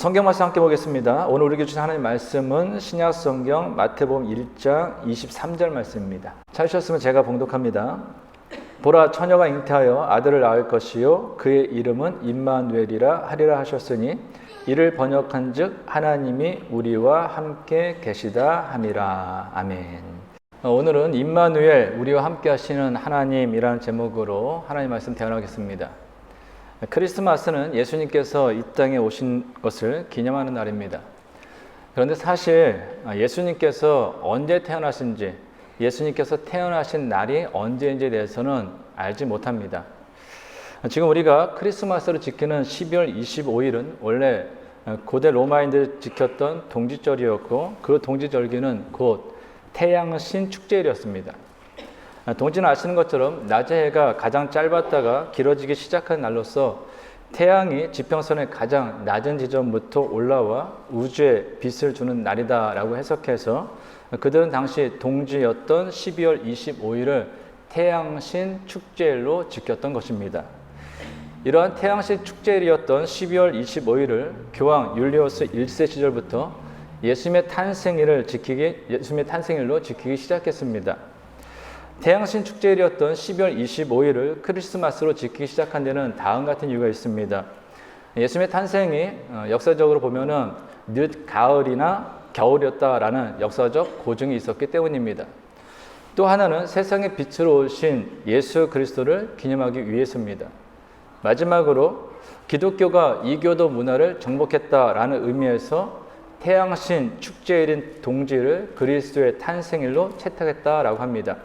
성경 말씀 함께 보겠습니다. 오늘 우리에게 주신 하나님 말씀은 신약 성경 마태복음 1장 23절 말씀입니다. 찾으셨으면 제가 봉독합니다. 보라, 처녀가 잉태하여 아들을 낳을 것이요 그의 이름은 임마누엘이라 하리라 하셨으니 이를 번역한즉 하나님이 우리와 함께 계시다 함이라. 아멘. 오늘은 임마누엘, 우리와 함께 하시는 하나님이라는 제목으로 하나님 말씀 대언하겠습니다. 크리스마스는 예수님께서 이 땅에 오신 것을 기념하는 날입니다. 그런데 사실 예수님께서 언제 태어나신지, 예수님께서 태어나신 날이 언제인지에 대해서는 알지 못합니다. 지금 우리가 크리스마스를 지키는 12월 25일은 원래 고대 로마인들이 지켰던 동지절이었고, 그 동지절기는 곧 태양신 축제일이었습니다. 동지는 아시는 것처럼 낮의 해가 가장 짧았다가 길어지기 시작한 날로서 태양이 지평선의 가장 낮은 지점부터 올라와 우주에 빛을 주는 날이다라고 해석해서 그들은 당시 동지였던 12월 25일을 태양신 축제일로 지켰던 것입니다. 이러한 태양신 축제일이었던 12월 25일을 교황 율리우스 1세 시절부터 예수님의 탄생일로 지키기 시작했습니다. 태양신 축제일이었던 12월 25일을 크리스마스로 지키기 시작한 데는 다음 같은 이유가 있습니다. 예수님의 탄생이 역사적으로 보면은 늦 가을이나 겨울이었다라는 역사적 고증이 있었기 때문입니다. 또 하나는 세상의 빛으로 오신 예수 그리스도를 기념하기 위해서입니다. 마지막으로 기독교가 이교도 문화를 정복했다라는 의미에서 태양신 축제일인 동지를 그리스도의 탄생일로 채택했다라고 합니다.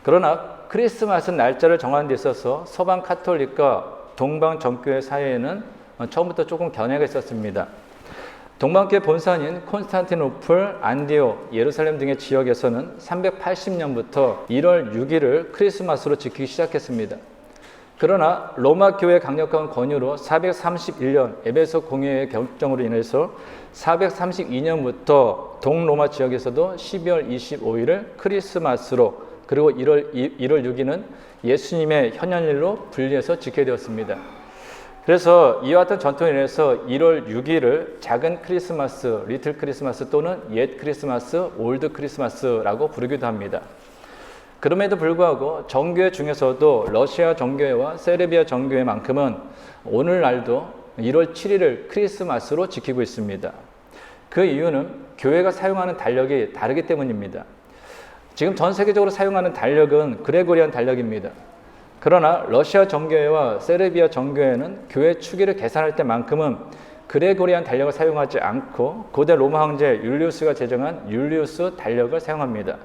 그러나 크리스마스 날짜를 정하는 데 있어서 서방 카톨릭과 동방 정교회 사이에는 처음부터 조금 견해가 있었습니다. 동방교회 본산인 콘스탄티노플, 안디옥, 예루살렘 등의 지역에서는 380년부터 1월 6일을 크리스마스로 지키기 시작했습니다. 그러나 로마 교회의 강력한 권유로 431년 에베소 공회의 결정으로 인해서 432년부터 동로마 지역에서도 12월 25일을 크리스마스로, 그리고 1월 6일은 예수님의 현현일로 분리해서 지켜야 되었습니다. 그래서 이와 같은 전통에 인해서 1월 6일을 작은 크리스마스, 리틀 크리스마스 또는 옛 크리스마스, 올드 크리스마스라고 부르기도 합니다. 그럼에도 불구하고 정교회 중에서도 러시아 정교회와 세르비아 정교회만큼은 오늘날도 1월 7일을 크리스마스로 지키고 있습니다. 그 이유는 교회가 사용하는 달력이 다르기 때문입니다. 지금 전 세계적으로 사용하는 달력은 그레고리안 달력입니다. 그러나 러시아 정교회와 세르비아 정교회는 교회 축일을 계산할 때만큼은 그레고리안 달력을 사용하지 않고 고대 로마 황제 율리우스가 제정한 율리우스 달력을 사용합니다.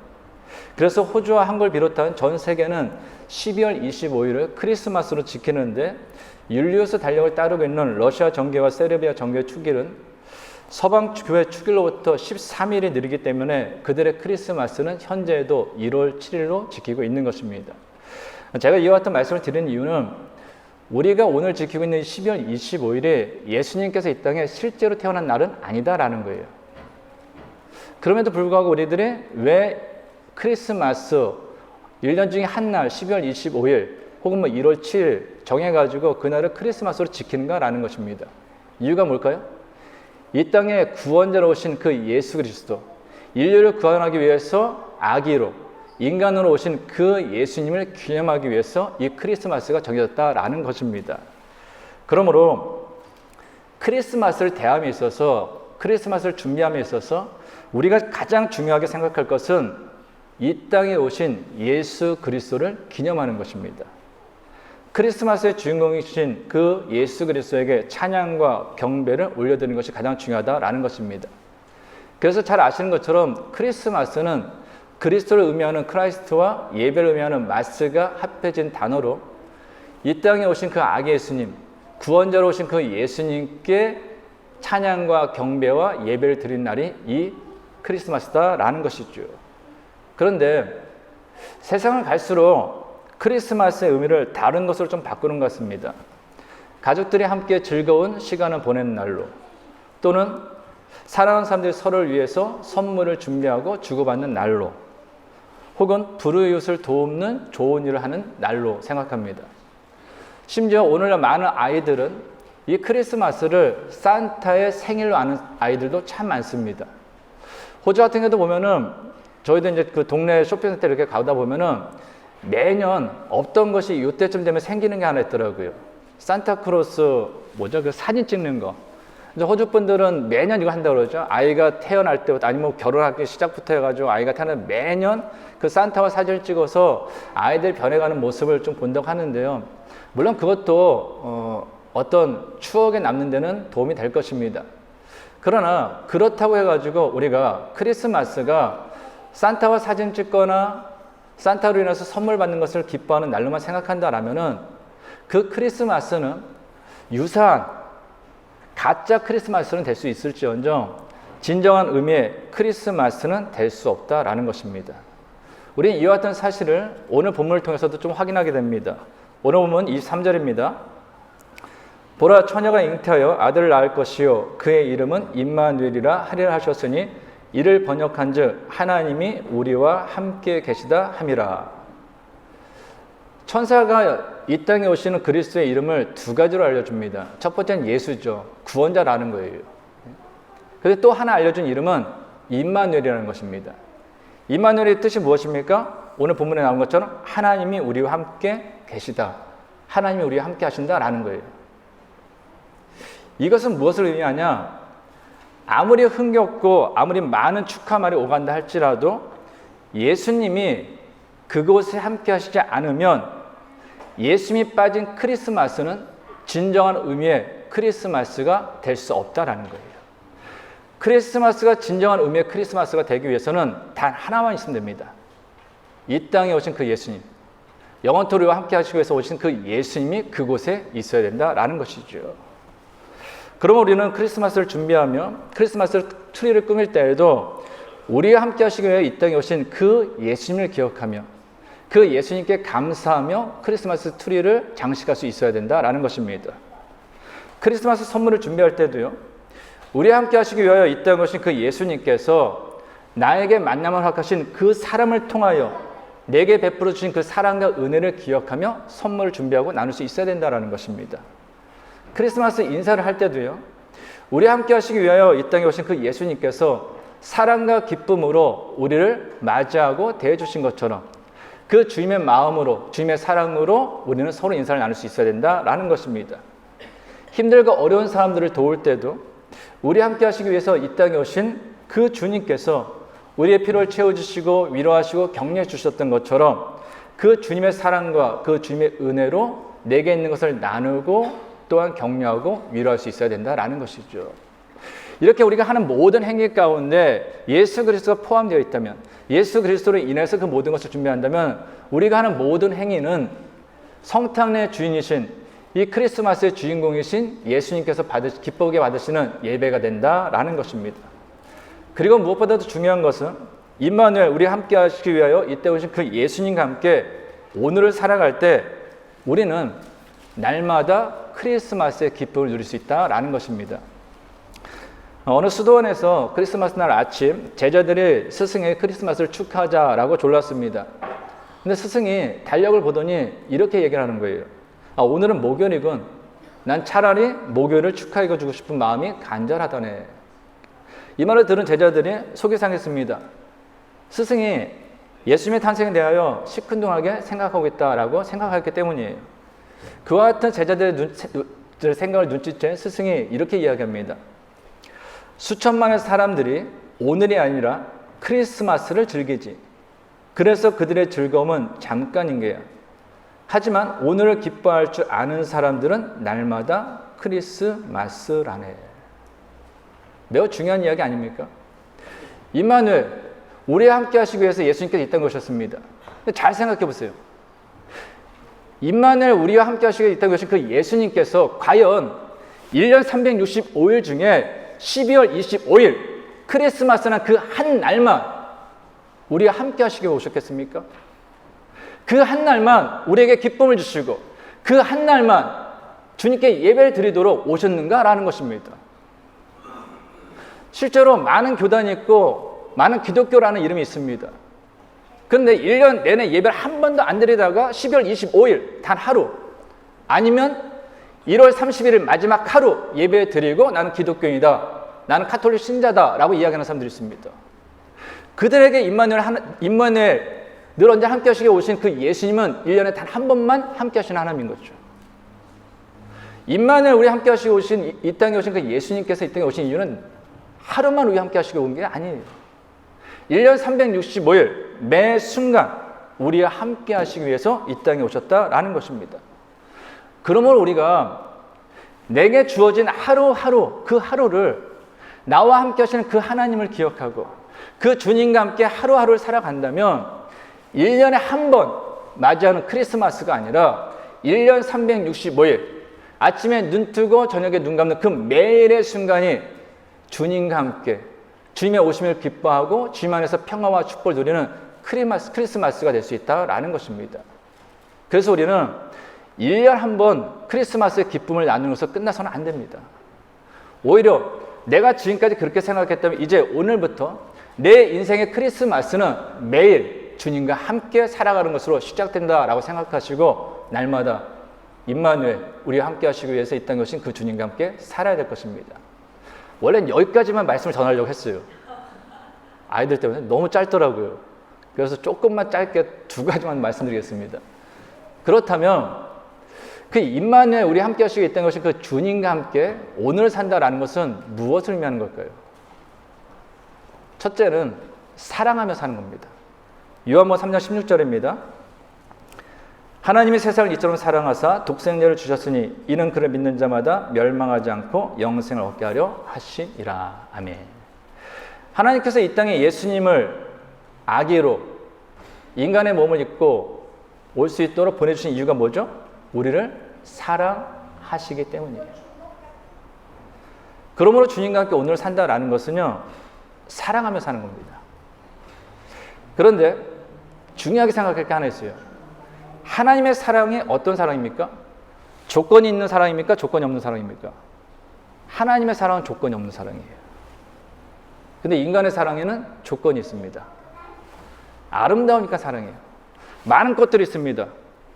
그래서 호주와 한국을 비롯한 전 세계는 12월 25일을 크리스마스로 지키는데, 율리우스 달력을 따르고 있는 러시아 정교회와 세르비아 정교회 축일은 서방 교회 축일로부터 13일이 느리기 때문에 그들의 크리스마스는 현재에도 1월 7일로 지키고 있는 것입니다. 제가 이와 같은 말씀을 드리는 이유는 우리가 오늘 지키고 있는 12월 25일에 예수님께서 이 땅에 실제로 태어난 날은 아니다라는 거예요. 그럼에도 불구하고 우리들이 왜 크리스마스 1년 중에 한 날 12월 25일 혹은 1월 7일 정해가지고 그날을 크리스마스로 지키는가라는 것입니다. 이유가 뭘까요? 이 땅에 구원자로 오신 그 예수 그리스도, 인류를 구원하기 위해서 아기로, 인간으로 오신 그 예수님을 기념하기 위해서 이 크리스마스가 정해졌다라는 것입니다. 그러므로 크리스마스를 대함에 있어서, 크리스마스를 준비함에 있어서 우리가 가장 중요하게 생각할 것은 이 땅에 오신 예수 그리스도를 기념하는 것입니다. 크리스마스의 주인공이신 그 예수 그리스도에게 찬양과 경배를 올려드리는 것이 가장 중요하다라는 것입니다. 그래서 잘 아시는 것처럼 크리스마스는 그리스도를 의미하는 크라이스트와 예배를 의미하는 마스가 합해진 단어로 이 땅에 오신 그 아기 예수님, 구원자로 오신 그 예수님께 찬양과 경배와 예배를 드리는 날이 이 크리스마스다라는 것이죠. 그런데 세상을 갈수록 크리스마스의 의미를 다른 것으로 좀 바꾸는 것 같습니다. 가족들이 함께 즐거운 시간을 보내는 날로, 또는 사랑하는 사람들이 서로를 위해서 선물을 준비하고 주고받는 날로, 혹은 불우이웃을 돕는 좋은 일을 하는 날로 생각합니다. 심지어 오늘날 많은 아이들은 이 크리스마스를 산타의 생일로 아는 아이들도 참 많습니다. 호주 같은 경우도 보면은 저희도 이제 그 동네 쇼핑센터 이렇게 가다 보면은 매년 없던 것이 이때쯤 되면 생기는 게 하나 있더라고요. 산타크로스 뭐죠? 그 사진 찍는 거. 이제 호주 분들은 매년 이거 한다고 그러죠. 아이가 태어날 때부터 아니면 결혼하기 시작부터 해가지고 아이가 태어나면 매년 그 산타와 사진을 찍어서 아이들 변해가는 모습을 좀 본다고 하는데요. 물론 그것도 어떤 추억에 남는 데는 도움이 될 것입니다. 그러나 그렇다고 해가지고 우리가 크리스마스가 산타와 사진 찍거나 산타로 인해서 선물 받는 것을 기뻐하는 날로만 생각한다라면은 그 크리스마스는 유사한 가짜 크리스마스는 될 수 있을지언정 진정한 의미의 크리스마스는 될 수 없다라는 것입니다. 우리는 이와 같은 사실을 오늘 본문을 통해서도 좀 확인하게 됩니다. 오늘 본문 23절입니다. 보라, 처녀가 잉태하여 아들을 낳을 것이요 그의 이름은 임마누엘이라 하리라 하셨으니 이를 번역한즉 하나님이 우리와 함께 계시다 함이라. 천사가 이 땅에 오시는 그리스도의 이름을 두 가지로 알려줍니다. 첫 번째는 예수죠. 구원자라는 거예요. 그런데 또 하나 알려준 이름은 임마누엘이라는 것입니다. 임마누엘의 뜻이 무엇입니까? 오늘 본문에 나온 것처럼 하나님이 우리와 함께 계시다. 하나님이 우리와 함께 하신다라는 거예요. 이것은 무엇을 의미하냐? 아무리 흥겹고 아무리 많은 축하말이 오간다 할지라도 예수님이 그곳에 함께 하시지 않으면 예수님이 빠진 크리스마스는 진정한 의미의 크리스마스가 될 수 없다라는 거예요. 크리스마스가 진정한 의미의 크리스마스가 되기 위해서는 단 하나만 있으면 됩니다. 이 땅에 오신 그 예수님, 영원토록 우리와 함께 하시기 위해서 오신 그 예수님이 그곳에 있어야 된다라는 것이죠. 그러면 우리는 크리스마스를 준비하며 크리스마스 트리를 꾸밀 때에도 우리와 함께 하시기 위해 이 땅에 오신 그 예수님을 기억하며 그 예수님께 감사하며 크리스마스 트리를 장식할 수 있어야 된다라는 것입니다. 크리스마스 선물을 준비할 때도요. 우리와 함께 하시기 위하여 이 땅에 오신 그 예수님께서 나에게 만남을 허락하신 그 사람을 통하여 내게 베풀어 주신 그 사랑과 은혜를 기억하며 선물을 준비하고 나눌 수 있어야 된다라는 것입니다. 크리스마스 인사를 할 때도요. 우리와 함께 하시기 위하여 이 땅에 오신 그 예수님께서 사랑과 기쁨으로 우리를 맞이하고 대해 주신 것처럼 그 주님의 마음으로 주님의 사랑으로 우리는 서로 인사를 나눌 수 있어야 된다라는 것입니다. 힘들고 어려운 사람들을 도울 때도 우리 함께 하시기 위해서 이 땅에 오신 그 주님께서 우리의 필요를 채워주시고 위로하시고 격려해 주셨던 것처럼 그 주님의 사랑과 그 주님의 은혜로 내게 있는 것을 나누고 또한 격려하고 위로할 수 있어야 된다라는 것이죠. 이렇게 우리가 하는 모든 행위 가운데 예수 그리스도가 포함되어 있다면, 예수 그리스도로 인해서 그 모든 것을 준비한다면 우리가 하는 모든 행위는 성탄의 주인이신 이 크리스마스의 주인공이신 예수님께서 기쁘게 받으시는 예배가 된다라는 것입니다. 그리고 무엇보다도 중요한 것은 임마누엘, 우리 함께 하시기 위하여 이때 오신 그 예수님과 함께 오늘을 살아갈 때 우리는 날마다 크리스마스의 기쁨을 누릴 수 있다라는 것입니다. 어느 수도원에서 크리스마스 날 아침 제자들이 스승의 크리스마스를 축하하자라고 졸랐습니다. 근데 스승이 달력을 보더니 이렇게 얘기를 하는 거예요. 오늘은 목요일이군. 난 차라리 목요일을 축하해주고 싶은 마음이 간절하다네. 이 말을 들은 제자들이 속이 상했습니다. 스승이 예수님의 탄생에 대하여 시큰둥하게 생각하고 있다라고 생각했기 때문이에요. 그와 같은 제자들의 생각을 눈치챈 스승이 이렇게 이야기합니다. 수천만의 사람들이 오늘이 아니라 크리스마스를 즐기지. 그래서 그들의 즐거움은 잠깐인 게야. 하지만 오늘을 기뻐할 줄 아는 사람들은 날마다 크리스마스라네. 매우 중요한 이야기 아닙니까? 임마누엘, 우리와 함께 하시기 위해서 예수님께서 이 땅에 오셨습니다. 잘 생각해 보세요. 임마누엘, 우리와 함께 하시기 위해 이 땅에 오신 그 예수님께서 과연 1년 365일 중에 12월 25일 크리스마스나 그 한 날만 우리와 함께 하시기 위해 오셨겠습니까? 그 한 날만 우리에게 기쁨을 주시고 그 한 날만 주님께 예배를 드리도록 오셨는가라는 것입니다. 실제로 많은 교단이 있고 많은 기독교라는 이름이 있습니다. 그런데 1년 내내 예배를 한 번도 안 드리다가 12월 25일 단 하루 아니면 1월 31일 마지막 하루 예배 드리고 나는 기독교인이다, 나는 카톨릭 신자다라고 이야기하는 사람들이 있습니다. 그들에게 임마누엘 늘 언제 함께 하시게 오신 그 예수님은 1년에 단 한 번만 함께 하시는 하나님인 거죠. 임마누엘 우리 함께 하시고 오신 이 땅에 오신 그 예수님께서 이 땅에 오신 이유는 하루만 우리 함께 하시고 온 게 아니에요. 1년 365일 매 순간 우리와 함께 하시기 위해서 이 땅에 오셨다라는 것입니다. 그러므로 우리가 내게 주어진 하루하루 그 하루를 나와 함께 하시는 그 하나님을 기억하고 그 주님과 함께 하루하루를 살아간다면 1년에 한 번 맞이하는 크리스마스가 아니라 1년 365일 아침에 눈 뜨고 저녁에 눈 감는 그 매일의 순간이 주님과 함께 주님의 오심을 기뻐하고 주님 안에서 평화와 축복을 누리는 크리스마스가 될 수 있다라는 것입니다. 그래서 우리는 1년 한 번 크리스마스의 기쁨을 나누면서 끝나서는 안 됩니다. 오히려 내가 지금까지 그렇게 생각했다면 이제 오늘부터 내 인생의 크리스마스는 매일 주님과 함께 살아가는 것으로 시작된다라고 생각하시고 날마다 임마누엘 우리와 함께 하시기 위해서 이 땅에 오신 그 주님과 함께 살아야 될 것입니다. 원래는 여기까지만 말씀을 전하려고 했어요. 아이들 때문에 너무 짧더라고요. 그래서 조금만 짧게 두 가지만 말씀드리겠습니다. 그렇다면 그 임마누엘 우리 함께 하시기 위해 이 땅에 오신 그 주님과 함께 오늘 산다라는 것은 무엇을 의미하는 걸까요? 첫째는 사랑하며 사는 겁니다. 요한복음 3장 16절입니다. 하나님이 세상을 이처럼 사랑하사 독생자를 주셨으니 이는 그를 믿는 자마다 멸망하지 않고 영생을 얻게 하려 하심이라. 아멘. 하나님께서 이 땅에 예수님을 아기로 인간의 몸을 입고 올 수 있도록 보내주신 이유가 뭐죠? 우리를 사랑하시기 때문이에요. 그러므로 주님과 함께 오늘 산다라는 것은요, 사랑하며 사는 겁니다. 그런데 중요하게 생각할 게 하나 있어요. 하나님의 사랑이 어떤 사랑입니까? 조건이 있는 사랑입니까? 조건이 없는 사랑입니까? 하나님의 사랑은 조건이 없는 사랑이에요. 근데 인간의 사랑에는 조건이 있습니다. 아름다우니까 사랑해요. 많은 꽃들이 있습니다.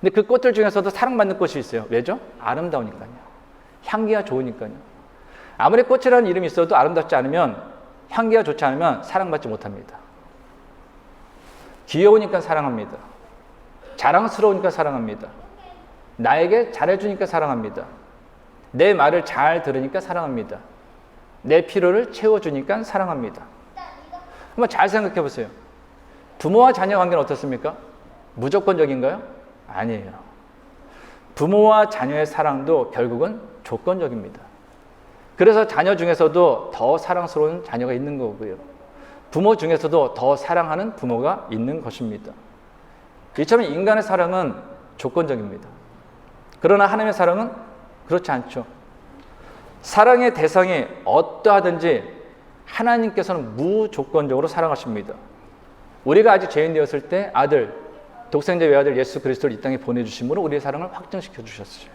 근데 그 꽃들 중에서도 사랑받는 꽃이 있어요. 왜죠? 아름다우니까요. 향기가 좋으니까요. 아무리 꽃이라는 이름이 있어도 아름답지 않으면, 향기가 좋지 않으면 사랑받지 못합니다. 귀여우니까 사랑합니다. 자랑스러우니까 사랑합니다. 나에게 잘해주니까 사랑합니다. 내 말을 잘 들으니까 사랑합니다. 내 필요를 채워주니까 사랑합니다. 한번 잘 생각해 보세요. 부모와 자녀 관계는 어떻습니까? 무조건적인가요? 아니에요. 부모와 자녀의 사랑도 결국은 조건적입니다. 그래서 자녀 중에서도 더 사랑스러운 자녀가 있는 거고요. 부모 중에서도 더 사랑하는 부모가 있는 것입니다. 이처럼 인간의 사랑은 조건적입니다. 그러나 하나님의 사랑은 그렇지 않죠. 사랑의 대상이 어떠하든지 하나님께서는 무조건적으로 사랑하십니다. 우리가 아직 죄인 되었을 때 아들, 독생자 외아들 예수 그리스도를 이 땅에 보내주심으로 우리의 사랑을 확증시켜 주셨어요.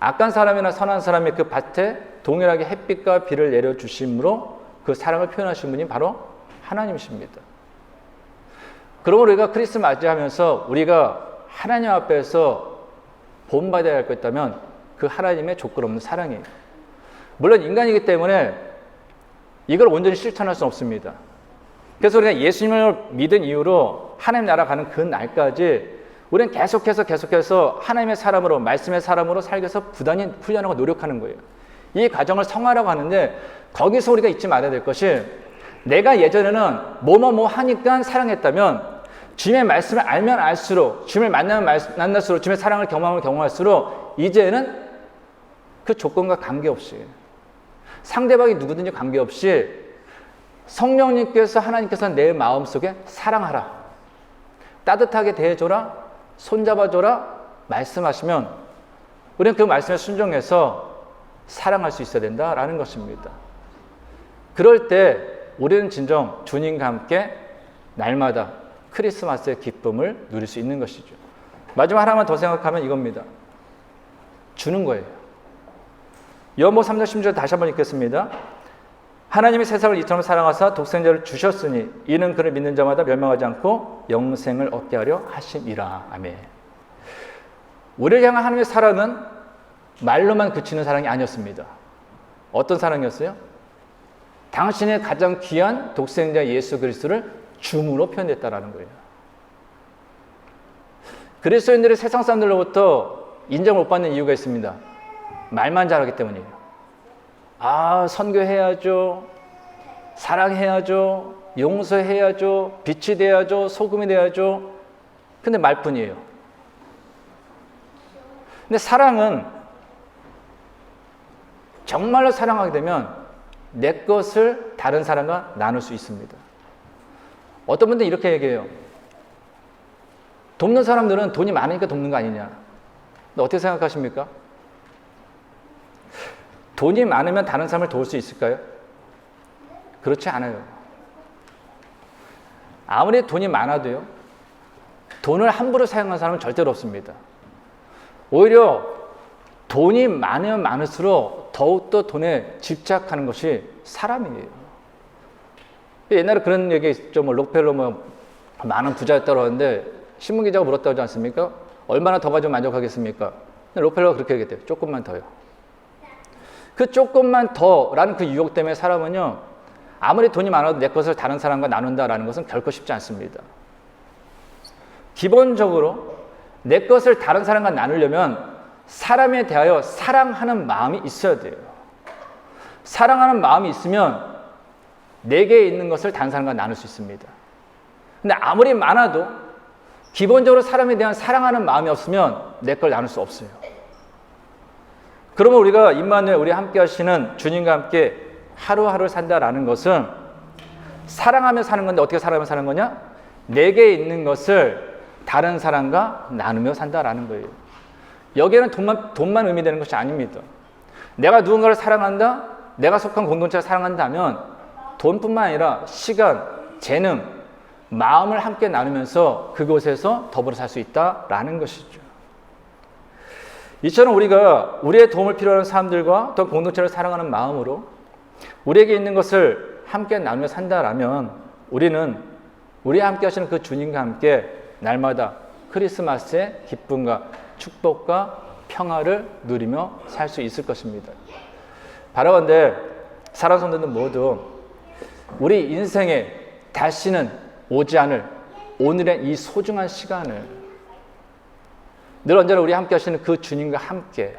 악한 사람이나 선한 사람의 그 밭에 동일하게 햇빛과 비를 내려주심으로 그 사랑을 표현하신 분이 바로 하나님이십니다. 그러므로 우리가 크리스마스 맞이하면서 우리가 하나님 앞에서 본받아야 할 것 있다면 그 하나님의 조건 없는 사랑이에요. 물론 인간이기 때문에 이걸 온전히 실천할 수는 없습니다. 그래서 우리가 예수님을 믿은 이후로 하나님 나라 가는 그 날까지 우리는 계속해서 하나님의 사람으로, 말씀의 사람으로 살기 위해서 부단히 훈련하고 노력하는 거예요. 이 과정을 성화라고 하는데 거기서 우리가 잊지 말아야 될 것이, 내가 예전에는 뭐뭐 하니까 사랑했다면 주님의 말씀을 알면 알수록, 주님을 만날수록, 주님의 사랑을 경험할수록 이제는 그 조건과 관계없이, 상대방이 누구든지 관계없이 성령님께서, 하나님께서 내 마음속에 사랑하라, 따뜻하게 대해줘라, 손잡아줘라 말씀하시면 우리는 그 말씀에 순종해서 사랑할 수 있어야 된다라는 것입니다. 그럴 때 우리는 진정 주님과 함께 날마다 크리스마스의 기쁨을 누릴 수 있는 것이죠. 마지막 하나만 더 생각하면 이겁니다. 주는 거예요. 요한복음 3장 16절 다시 한번 읽겠습니다. 하나님이 세상을 이처럼 사랑하사 독생자를 주셨으니 이는 그를 믿는 자마다 멸망하지 않고 영생을 얻게 하려 하심이라. 아멘. 우리를 향한 하나님의 사랑은 말로만 그치는 사랑이 아니었습니다. 어떤 사랑이었어요? 당신의 가장 귀한 독생자 예수 그리스도를 줌으로 표현했다라는 거예요. 그리스도인들이 세상 사람들로부터 인정을 못 받는 이유가 있습니다. 말만 잘하기 때문이에요. 아, 선교해야죠. 사랑해야죠. 용서해야죠. 빛이 돼야죠. 소금이 돼야죠. 근데 말뿐이에요. 근데 사랑은 정말로 사랑하게 되면 내 것을 다른 사람과 나눌 수 있습니다. 어떤 분들은 이렇게 얘기해요. 돕는 사람들은 돈이 많으니까 돕는 거 아니냐. 근데 어떻게 생각하십니까? 돈이 많으면 다른 사람을 도울 수 있을까요? 그렇지 않아요. 아무리 돈이 많아도요, 돈을 함부로 사용하는 사람은 절대로 없습니다. 오히려 돈이 많으면 많을수록 더욱더 돈에 집착하는 것이 사람이에요. 옛날에 그런 얘기 있죠. 록펠러 많은 부자였다고 하는데 신문기자가 물었다고 하지 않습니까? 얼마나 더 가지고 만족하겠습니까? 록펠러가 그렇게 얘기했대요. 조금만 더요. 그 조금만 더라는 그 유혹 때문에 사람은요, 아무리 돈이 많아도 내 것을 다른 사람과 나눈다라는 것은 결코 쉽지 않습니다. 기본적으로 내 것을 다른 사람과 나누려면 사람에 대하여 사랑하는 마음이 있어야 돼요. 사랑하는 마음이 있으면 내게 있는 것을 다른 사람과 나눌 수 있습니다. 근데 아무리 많아도 기본적으로 사람에 대한 사랑하는 마음이 없으면 내 걸 나눌 수 없어요. 그러면 우리가 임마누엘, 우리 함께 하시는 주님과 함께 하루하루 산다라는 것은 사랑하며 사는 건데 어떻게 사랑하며 사는 거냐? 내게 있는 것을 다른 사람과 나누며 산다라는 거예요. 여기에는 돈만 의미되는 것이 아닙니다. 내가 누군가를 사랑한다, 내가 속한 공동체를 사랑한다면 돈뿐만 아니라 시간, 재능, 마음을 함께 나누면서 그곳에서 더불어 살 수 있다라는 것이죠. 이처럼 우리가 우리의 도움을 필요로 하는 사람들과 또 공동체를 사랑하는 마음으로 우리에게 있는 것을 함께 나누며 산다라면 우리는 우리 함께 하시는 그 주님과 함께 날마다 크리스마스의 기쁨과 축복과 평화를 누리며 살 수 있을 것입니다. 바라건대 사랑하는 성도들 모두 우리 인생에 다시는 오지 않을 오늘의 이 소중한 시간을 늘 언제나 우리 함께 하시는 그 주님과 함께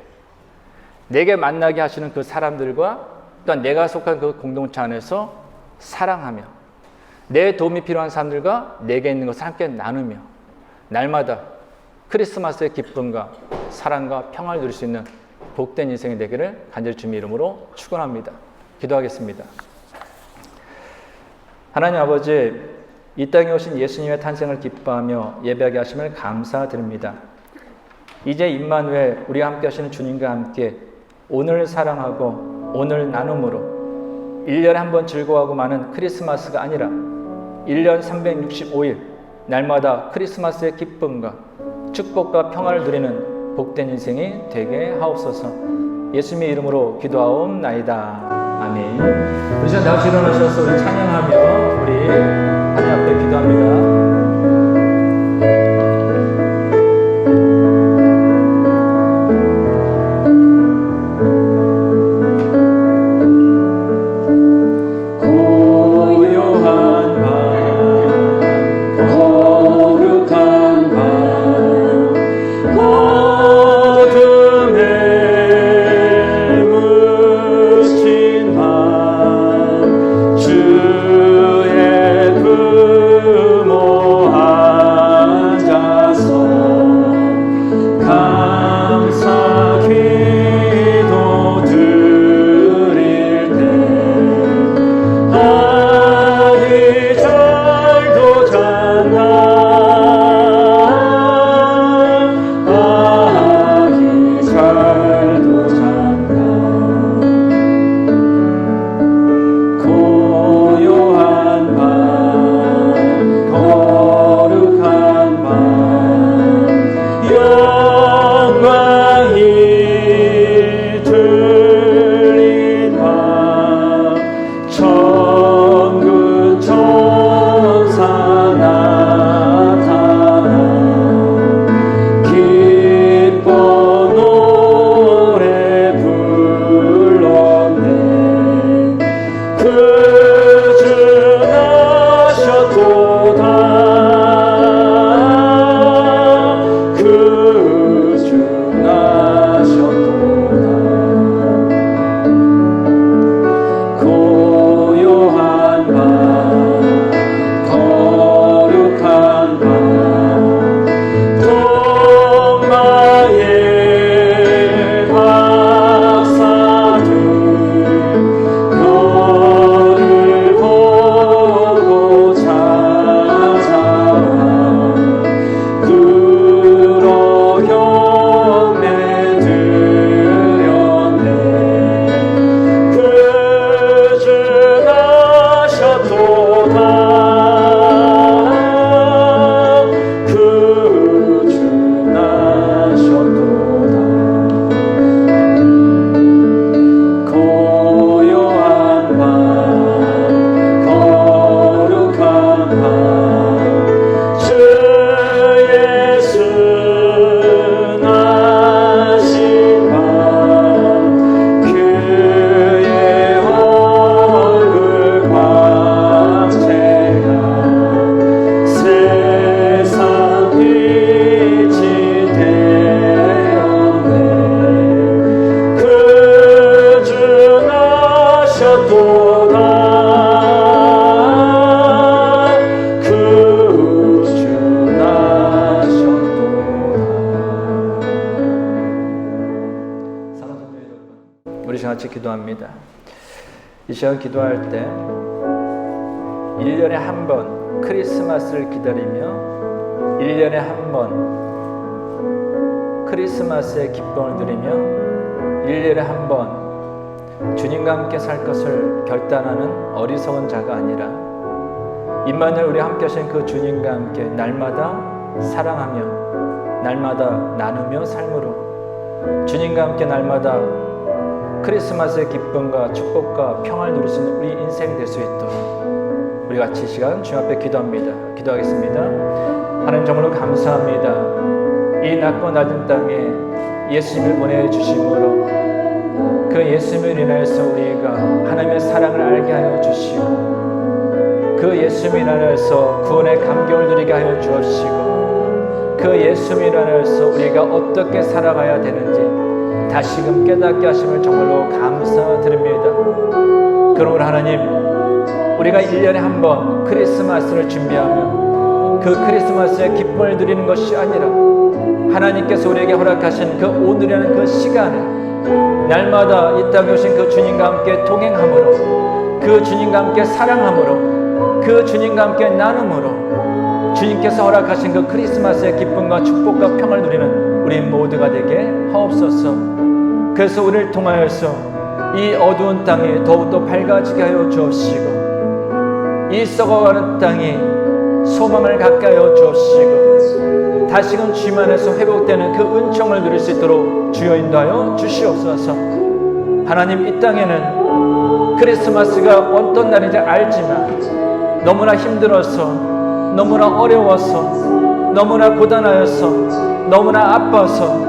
내게 만나게 하시는 그 사람들과 또한 내가 속한 그 공동체 안에서 사랑하며 내 도움이 필요한 사람들과 내게 있는 것을 함께 나누며 날마다 크리스마스의 기쁨과 사랑과 평화를 누릴 수 있는 복된 인생이 되기를 간절히 주님의 이름으로 축원합니다. 기도하겠습니다. 하나님 아버지, 이 땅에 오신 예수님의 탄생을 기뻐하며 예배하게 하심을 감사드립니다. 이제 임마누엘, 우리와 함께 하시는 주님과 함께 오늘 사랑하고 오늘 나눔으로 1년에 한 번 즐거워하고 마는 크리스마스가 아니라 1년 365일 날마다 크리스마스의 기쁨과 축복과 평화를 누리는 복된 인생이 되게 하옵소서. 예수님의 이름으로 기도하옵나이다. 아멘. 우리 다 같이 일어나셔서 우리 찬양하며 우리 하나님 앞에 기도합니다. 주의 품으로 같이 기도합니다. 이 시간 기도할 때 1년에 한 번 크리스마스를 기다리며 1년에 한 번 크리스마스의 기쁨을 누리며 1년에 한 번 주님과 함께 살 것을 결단하는 어리석은 자가 아니라 임마누엘 우리 함께 하신 그 주님과 함께 날마다 사랑하며 날마다 나누며 삶으로 주님과 함께 날마다 크리스마스의 기쁨과 축복과 평화를 누릴 수 있는 우리 인생이 될 수 있도록 우리 같이 이 시간 주님 앞에 기도합니다. 기도하겠습니다. 하나님 정말로 감사합니다. 이 낮고 낮은 땅에 예수님을 보내주심으로 그 예수님을 인하여서 우리가 하나님의 사랑을 알게 하여 주시고 그 예수님을 인하여서 구원의 감격을 누리게 하여 주옵시고 그 예수님을 인하여서 우리가 어떻게 살아가야 되는지 다시금 깨닫게 하심을 정말로 감사드립니다. 그러므로 하나님 우리가 1년에 한 번 크리스마스를 준비하며 그 크리스마스의 기쁨을 누리는 것이 아니라 하나님께서 우리에게 허락하신 그 오늘이라는 그 시간에 날마다 이 땅에 오신 그 주님과 함께 동행함으로 그 주님과 함께 사랑함으로 그 주님과 함께 나눔으로 주님께서 허락하신 그 크리스마스의 기쁨과 축복과 평을 누리는 우리 모두가 되게 하옵소서. 그래서 우리를 통하여서 이 어두운 땅이 더욱더 밝아지게 하여 주옵시고 이 썩어가는 땅이 소망을 갖게 하여 주옵시고 다시금 주님 안에서 회복되는 그 은총을 누릴 수 있도록 주여 인도하여 주시옵소서. 하나님 이 땅에는 크리스마스가 어떤 날인지 알지만 너무나 힘들어서 너무나 어려워서 너무나 고단하여서 너무나 아파서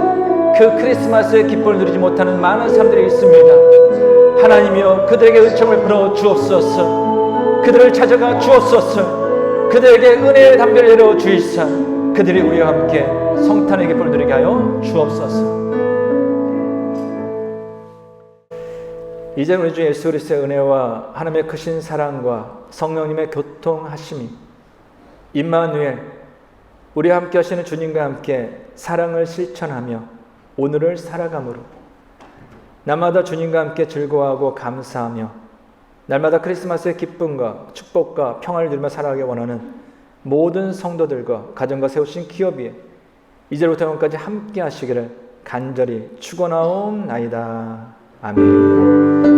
그 크리스마스의 기쁨을 누리지 못하는 많은 사람들이 있습니다. 하나님이여 그들에게 은총을 풀어 주옵소서. 그들을 찾아가 주옵소서. 그들에게 은혜의 담배를 내려 주이사 그들이 우리와 함께 성탄의 기쁨을 누리게 하여 주옵소서. 이제 우리 주 예수 그리스도의 은혜와 하나님의 크신 사랑과 성령님의 교통하심이 임마누엘 우리와 함께 하시는 주님과 함께 사랑을 실천하며 오늘을 살아감으로 날마다 주님과 함께 즐거워하고 감사하며 날마다 크리스마스의 기쁨과 축복과 평화를 누리며 살아가기 원하는 모든 성도들과 가정과 세우신 기업 위에 이제부터 영원까지 함께 하시기를 간절히 축원하옵나이다. 아멘.